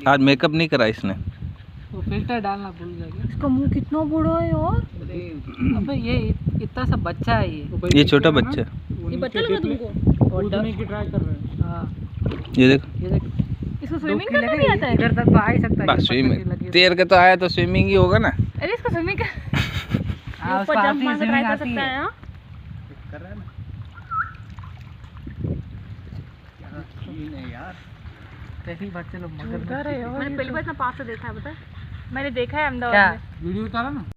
आज मेकअप नहीं करा इसने, वो फिल्टर डालना भूल गया। इसका मुंह कितना बड़ा है यार। अबे ये इतना सा बच्चा है ये छोटा बच्चा। ये बच्चा लगा तुमको? कूदने की ट्राई कर रहे हैं। हाँ ये देख, ये देख, इसको स्विमिंग करना भी आता है? इधर तक तो आ ही सकता है। बस स्विमिंग तैर के तो आया तो स्विमिंग ही होगा ना। अरे इसको स्विमिंग कर ऊपर जंप मार के ट्राई कर सकता है। कर रहा है ना यार, कैसे बच्चे लोग मगर मैंने पहली बार इतना पास से देखा है, पता है? मैंने देखा है क्या अहमदाबाद में। वीडियो उतारा ना।